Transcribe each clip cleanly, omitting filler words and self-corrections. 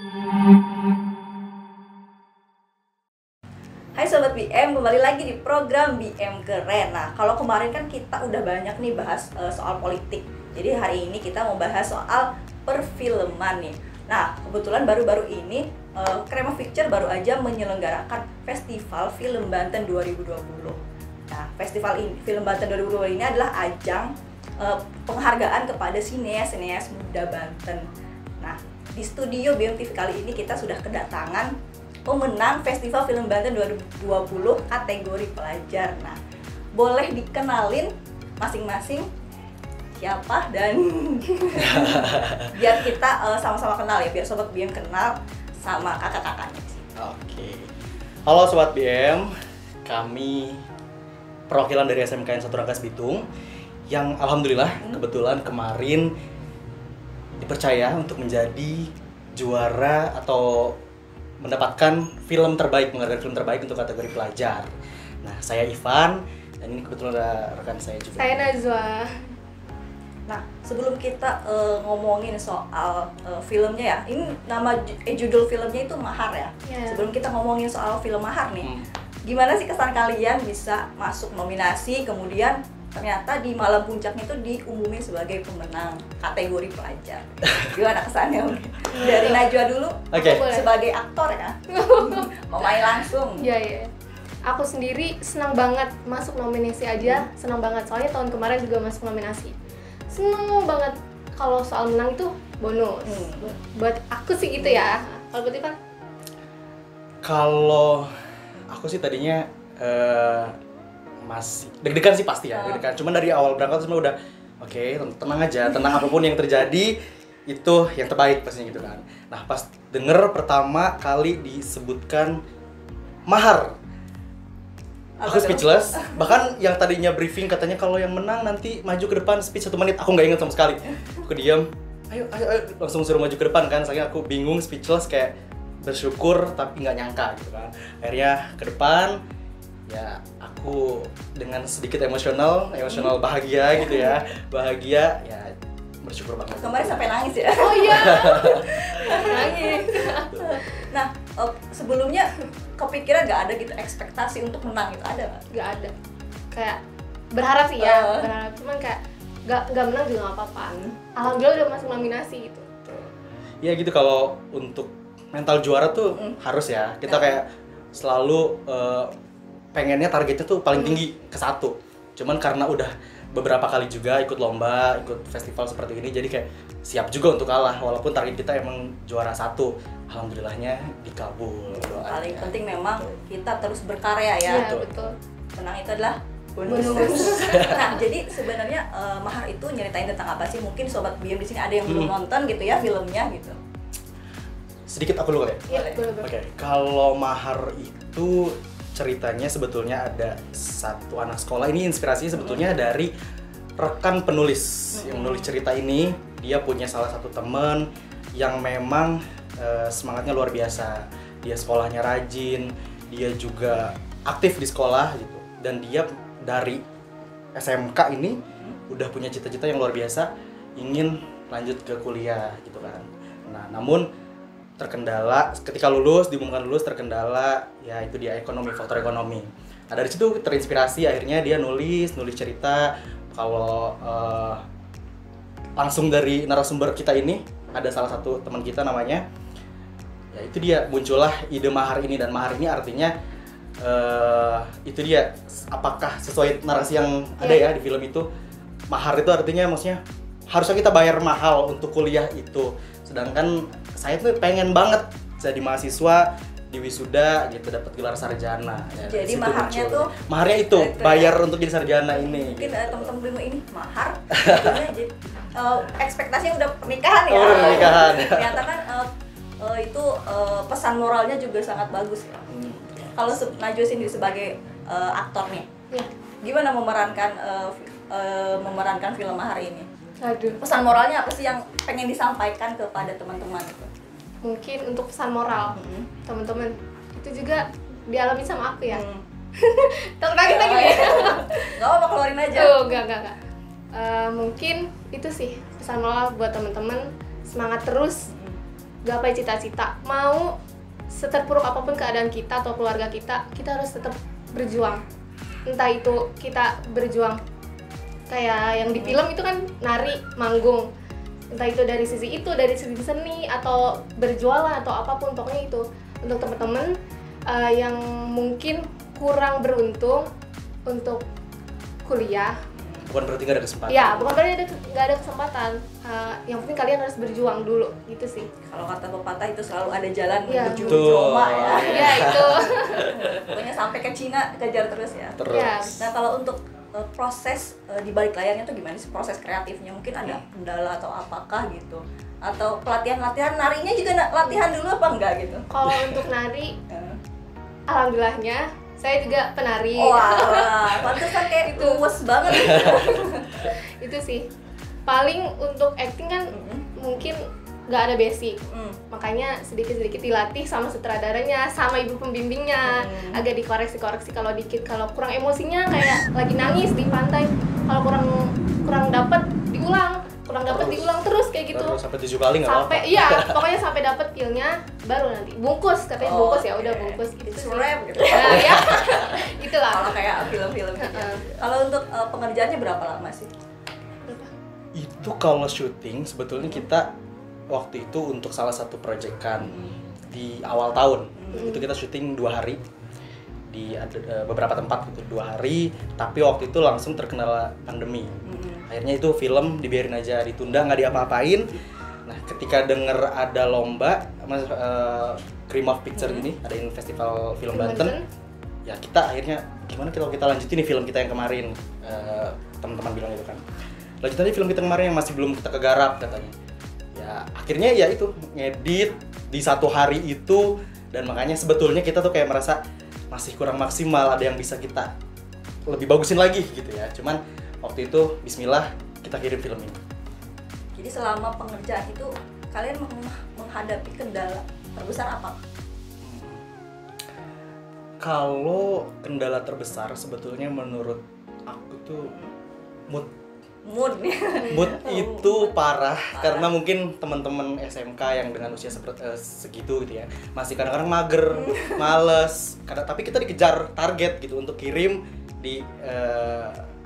Hai Sobat BM, kembali lagi di program BM Keren. Nah, kalau kemarin kan kita udah banyak nih bahas soal politik. Jadi hari ini kita mau bahas soal perfilman nih. Nah, kebetulan baru-baru ini Krema Picture baru aja menyelenggarakan Festival Film Banten 2020. Nah, Festival Film Banten 2020 ini adalah ajang penghargaan kepada sineas muda Banten. Nah, di studio BMTV kali ini kita sudah kedatangan pemenang Festival Film Banten 2020 kategori pelajar. Nah, boleh dikenalin masing-masing siapa dan biar kita sama-sama kenal ya, biar Sobat BM kenal sama kakak-kakaknya. Oke. Halo Sobat BM, kami perwakilan dari SMKN 1 Rangkas Bitung yang alhamdulillah kebetulan kemarin dipercaya untuk menjadi juara atau mendapatkan film terbaik, penghargaan film terbaik untuk kategori pelajar. Nah, saya Ivan dan ini kebetulan ada rekan saya juga. Saya Najwa. Nah, sebelum kita ngomongin soal filmnya ya, ini nama judul filmnya itu Mahar ya. Yeah. Sebelum kita ngomongin soal film Mahar nih, gimana sih kesan kalian bisa masuk nominasi, kemudian ternyata di malam puncaknya itu diumumin sebagai pemenang kategori pelajar. Gimana kesannya? Dari Najwa dulu, Oke. sebagai aktor ya, memain langsung. Iya. Aku sendiri senang banget masuk nominasi aja, senang banget. Soalnya tahun kemarin juga masuk nominasi. Senang banget kalau soal menang itu bonus. Buat aku sih gitu ya. Kalau berarti kan? Kalau aku sih tadinya masih deg-degan sih pasti ya, deg-degan. Cuman dari awal berangkat sebenarnya udah oke, tenang aja, tenang apapun yang terjadi itu yang terbaik pastinya gitu kan. Nah, pas denger pertama kali disebutkan Mahar, aku speechless. Bahkan yang tadinya briefing katanya kalau yang menang nanti maju ke depan speech 1 menit, aku nggak inget sama sekali. Aku diam, ayo, langsung suruh maju ke depan kan. Soalnya aku bingung, speechless, kayak bersyukur tapi nggak nyangka gitu kan. Akhirnya ke depan, ya aku dengan sedikit emosional bahagia gitu ya, bahagia ya, bersyukur banget. Kemarin sampai nangis ya? Oh iya, nangis. Nah, sebelumnya kepikiran gak ada gitu ekspektasi untuk menang gitu, ada nggak? Gak ada. Kayak berharap sih ya, berharap. Cuman kayak gak menang juga gak apa-apa. Alhamdulillah udah masuk nominasi gitu. Ya gitu, kalau untuk mental juara tuh harus ya, kita kayak selalu pengennya targetnya tuh paling tinggi ke 1. Cuman karena udah beberapa kali juga ikut lomba, ikut festival seperti ini, jadi kayak siap juga untuk kalah walaupun target kita emang juara 1. Alhamdulillahnya dikabul. Paling penting memang kita terus berkarya ya. Iya, betul. Menang itu adalah bonus. Nah, jadi sebenarnya Mahar itu nyeritain tentang apa sih? Mungkin Sobat BM di sini ada yang belum nonton gitu ya filmnya gitu. Sedikit aku dulu ya. Iya, boleh. Oke, kalau Mahar itu ceritanya sebetulnya ada satu anak sekolah, ini inspirasinya sebetulnya dari rekan penulis yang menulis cerita ini. Dia punya salah satu teman yang memang semangatnya luar biasa. Dia sekolahnya rajin, dia juga aktif di sekolah gitu. Dan dia dari SMK ini udah punya cita-cita yang luar biasa, ingin lanjut ke kuliah gitu kan. Nah, namun terkendala ketika diumumkan lulus, terkendala ya itu dia faktor ekonomi. Nah, dari situ terinspirasi, akhirnya dia nulis cerita. Kalau langsung dari narasumber kita ini ada salah satu teman kita namanya, ya itu dia muncullah ide Mahar ini. Dan Mahar ini artinya itu dia, apakah sesuai narasi yang ada ya di film itu. Mahar itu artinya maksudnya harusnya kita bayar mahal untuk kuliah itu, sedangkan saya tuh pengen banget jadi mahasiswa di wisuda gitu, dapat gelar sarjana. Ya, jadi maharnya itu bayar untuk jadi sarjana ini. Mungkin gitu. teman-teman ini mahar, jadi ekspektasinya udah pernikahan ya. Pernikahan. Ternyata kan itu pesan moralnya juga sangat bagus ya. Kalau Najwa sendiri sebagai aktor nih, gimana memerankan film Mahar ini? Aduh. Pesan moralnya apa sih yang pengen disampaikan kepada teman-teman itu? Mungkin untuk pesan moral teman-teman itu juga dialami sama aku ya. Kalau kita gini ya. Gak apa-apa, keluarin aja. Enggak. Mungkin itu sih pesan moral buat teman-teman, semangat terus. gapai cita-cita. Mau seterpuruk apapun keadaan kita atau keluarga kita harus tetap berjuang. Entah itu kita berjuang kayak yang di film itu kan nari, manggung. Entah itu dari sisi seni atau berjualan atau apapun, pokoknya itu. Untuk teman-teman yang mungkin kurang beruntung untuk kuliah, Bukan berarti gak ada kesempatan. ya bukan berarti nggak ada kesempatan. Yang penting kalian harus berjuang dulu, gitu sih. Kalau kata pepatah itu selalu ada jalan Iya. menuju Betul. Roma ya. Ya itu. Pokoknya sampai ke Cina kejar terus ya. Terus. Ya. Nah kalau untuk proses di balik layarnya tuh gimana sih proses kreatifnya? Mungkin ada kendala atau apakah gitu? Atau pelatihan narinya juga latihan dulu apa enggak gitu? Kalau untuk nari, alhamdulillahnya saya juga penari. Wah, pantesan kayak Itu. luwes banget. Itu sih. Paling untuk acting kan mungkin nggak ada basic. Makanya sedikit-sedikit dilatih sama sutradaranya, sama ibu pembimbingnya. Agak dikoreksi-koreksi kalau dikit, kalau kurang emosinya kayak lagi nangis di pantai. Kalau kurang dapat diulang, terus kayak gitu. Terus sampai 7 kali nggak apa-apa. Sampai iya, pokoknya sampai dapat feel-nya baru nanti bungkus, katanya bungkus ya udah bungkus gitu. It's sih. rap gitu. Nah, ya. Itulah. Kalau kayak film-film gitu. Kalau untuk pengerjaannya berapa lama sih? Itu kalau syuting sebetulnya kita waktu itu untuk salah satu proyekan di awal tahun itu kita syuting 2 hari di beberapa tempat gitu, 2 hari, tapi waktu itu langsung terkena pandemi. Akhirnya itu film dibiarin aja, ditunda, nggak diapa-apain. Nah ketika denger ada lomba Cream of Picture ini ada festival film Banten, ya kita akhirnya gimana kalau kita lanjutin nih film kita yang kemarin. Teman-teman bilang gitu kan, lanjut aja film kita kemarin yang masih belum kita kegarap katanya. Ya akhirnya ya itu ngedit di 1 hari itu, dan makanya sebetulnya kita tuh kayak merasa masih kurang maksimal, ada yang bisa kita lebih bagusin lagi gitu ya. Cuman waktu itu bismillah kita kirim film ini. Jadi selama pengerjaan itu kalian menghadapi kendala terbesar apa? Kalau kendala terbesar sebetulnya menurut aku tuh mood Mood itu parah karena mungkin teman-teman SMK yang dengan usia segitu gitu ya masih kadang-kadang mager, males, tapi kita dikejar target gitu untuk kirim di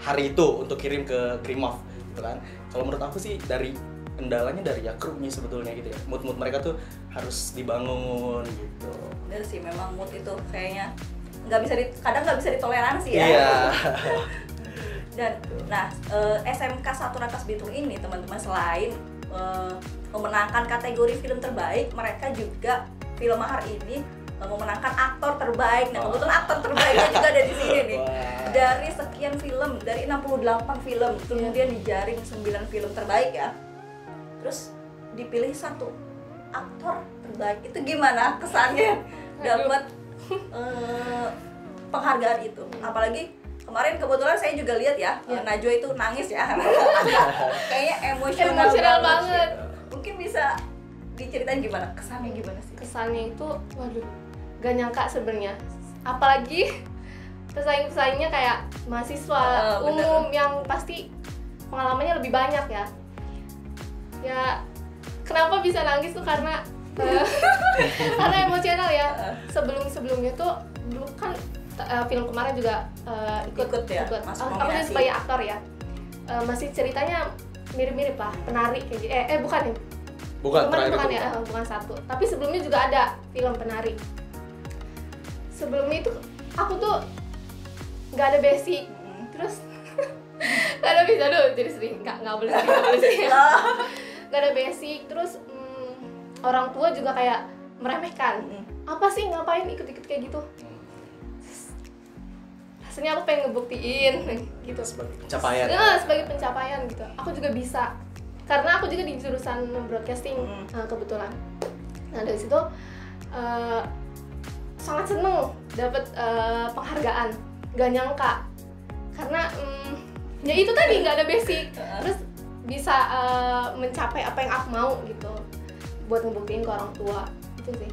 hari itu, untuk kirim ke Krimov gitu kan. Kalau menurut aku sih dari kendalanya dari ya krunya sebetulnya gitu ya, mood mereka tuh harus dibangun gitu. Bener sih, memang mood itu kayaknya kadang nggak bisa ditoleransi ya. Iya. Dan nah SMK 1 Rangkas Bitung ini teman-teman selain memenangkan kategori film terbaik, mereka juga Film Mahar ini memenangkan aktor terbaik. Nah kebetulan aktor terbaiknya juga ada di sini nih. Dari sekian film, dari 68 film, kemudian dijaring 9 film terbaik ya. Terus dipilih 1 aktor terbaik. Itu gimana kesannya dapat penghargaan itu? Apalagi kemarin kebetulan saya juga lihat ya, Najwa itu nangis ya. Kayaknya emosional banget. Mungkin bisa diceritain gimana? Kesannya gimana sih? Kesannya itu, waduh, gak nyangka sebenarnya. Apalagi pesaing-pesaingnya kayak mahasiswa umum yang pasti pengalamannya lebih banyak ya. Ya, kenapa bisa nangis tuh karena karena emosional ya. Sebelumnya tuh dulu kan film kemarin juga ikut ya, aku juga sebagai aktor ya. Masih ceritanya mirip-mirip lah, penari kayak gitu. Bukan ya? Bukan ya, bukan 1. Tapi sebelumnya juga ada film penari. Sebelumnya itu aku tuh nggak ada basic, terus nggak ada basic, aduh jadi sering nggak boleh sih. Nggak ada basic, terus orang tua juga kayak meremehkan. Apa sih ngapain ikut-ikut kayak gitu? Rasanya aku pengen ngebuktiin gitu. Sebagai pencapaian. Sebagai pencapaian gitu. Aku juga bisa. Karena aku juga di jurusan broadcasting kebetulan. Nah dari situ sangat seneng dapat penghargaan. Gak nyangka. Karena ya itu tadi nggak ada basic. Terus bisa mencapai apa yang aku mau gitu. Buat ngebuktiin ke orang tua. Itu sih.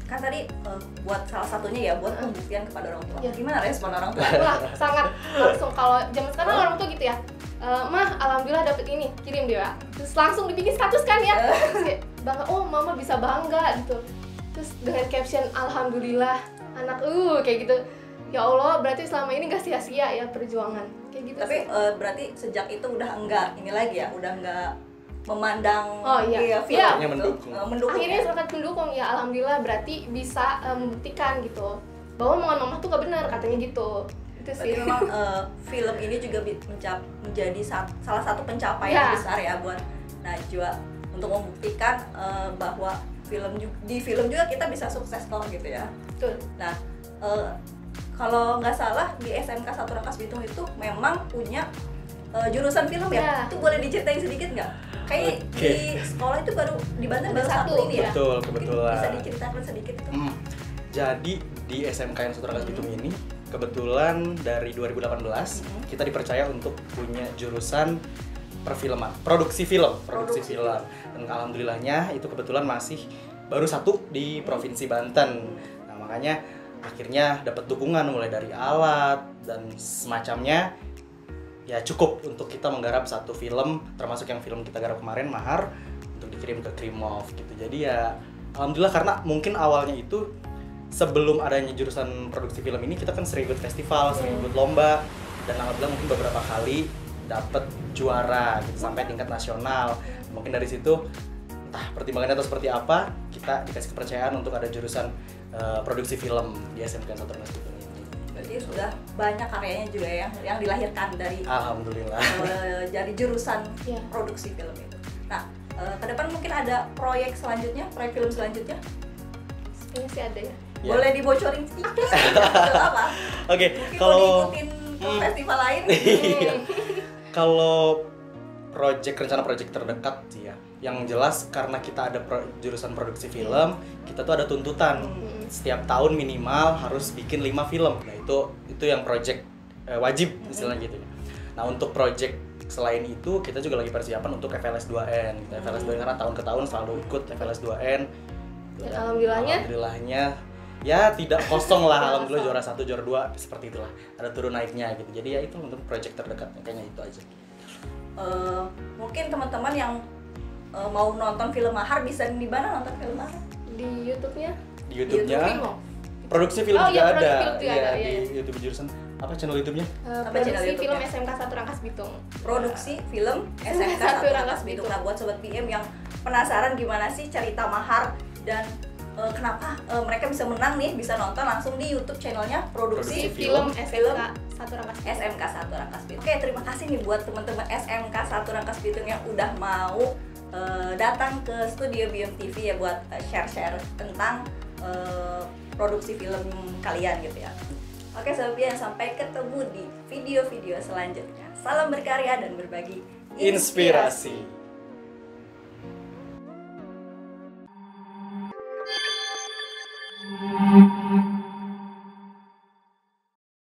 Kan tadi buat salah satunya ya buat pembuktian kepada orang tua. Ya. Gimana respon orang tua? Wah, sangat langsung. Kalau zaman sekarang orang tua gitu ya, Mah, alhamdulillah dapet ini, kirim dia. Terus langsung dibikin status kan ya. Terus kayak bangga, oh mama bisa bangga gitu. Terus dengan caption alhamdulillah anak kayak gitu. Ya Allah, berarti selama ini gak sia-sia ya perjuangan kayak gitu. Tapi sih. berarti sejak itu udah enggak ini lagi ya, udah enggak memandang Iya. film Iya. gitu. Mendukung. Akhirnya Ya? sangat mendukung ya, alhamdulillah berarti bisa membuktikan gitu bahwa omongan mama tuh gak benar katanya gitu. Itu Berarti sih. memang film ini juga menjadi salah satu pencapaian Ya. besar ya buat Najwa untuk membuktikan bahwa di film juga kita bisa sukses kok gitu ya. Betul. Nah, kalau nggak salah di SMK 1 Rangkas Bitung itu memang punya jurusan film ya. Ya. Itu boleh diceritain sedikit nggak? Kayak Oke. di sekolah itu baru di Banten baru satu ini ya. Betul, Mungkin kebetulan. bisa diceritakan sedikit itu. Jadi di SMK yang 1 Rangkas Bitung ini kebetulan dari 2018 kita dipercaya untuk punya jurusan perfilman, produksi film. Dan alhamdulillahnya itu kebetulan masih baru satu di Provinsi Banten. Nah, makanya akhirnya dapat dukungan mulai dari alat dan semacamnya. Ya cukup untuk kita menggarap satu film, termasuk yang film kita garap kemarin Mahar, untuk dikirim ke Krimov gitu. Jadi ya alhamdulillah, karena mungkin awalnya itu sebelum adanya jurusan produksi film ini kita kan sering ikut festival, sering ikut lomba, dan alhamdulillah mungkin beberapa kali dapat juara gitu sampai tingkat nasional. Mungkin dari situ entah pertimbangannya atau seperti apa, kita dikasih kepercayaan untuk ada jurusan produksi film di SMK 1 Rangkas Bitung ini. Berarti sudah banyak karyanya juga ya yang dilahirkan dari Alhamdulillah. dari jurusan Iya. produksi film itu. Nah, ke depan mungkin ada proyek selanjutnya, proyek film selanjutnya. Ini sih ada ya. Ya. Boleh dibocorin sedikit? Film apa? Oke, Mungkin kalau mau diikutin ke festival lain. Iya. Kalau rencana project terdekat sih ya. Yang jelas karena kita ada jurusan produksi film, kita tuh ada tuntutan setiap tahun minimal harus bikin 5 film. Nah, itu yang project wajib istilahnya gitu. Nah, untuk project selain itu kita juga lagi persiapan untuk FLS 2N. FLS 2N karena tahun ke tahun selalu ikut FLS 2N. Dan Alhamdulillahnya ya tidak kosong lah. Alhamdulillah juara 1, juara 2 seperti itulah. Ada turun naiknya gitu. Jadi ya itu untuk project terdekatnya kayaknya itu aja. Mungkin teman-teman yang mau nonton film Mahar bisa di mana nonton film Mahar? di YouTube-nya. Di YouTube-nya Krimov. produksi film Oh, juga iya, ada. produksi film juga Iya, ada, di iya. YouTube jurusan apa channel YouTube-nya? Produksi channel film YouTube-nya? SMK 1 Rangkas Bitung. Produksi film SMK 1 Rangkas Bitung. Nah, buat sobat BM yang penasaran gimana sih cerita Mahar dan kenapa mereka bisa menang nih, bisa nonton langsung di YouTube channelnya Produksi Produksi Film Film SMK 1 Rangkas Bitung. SMK 1 Rangkas Bitung. Oke, terima kasih nih buat teman-teman SMK 1 Rangkas Bitung yang udah mau datang ke studio BM TV ya buat share-share tentang produksi film kalian gitu ya. Oke, Sobat BM, sampai ketemu di video-video selanjutnya. Salam berkarya dan berbagi Inspirasi.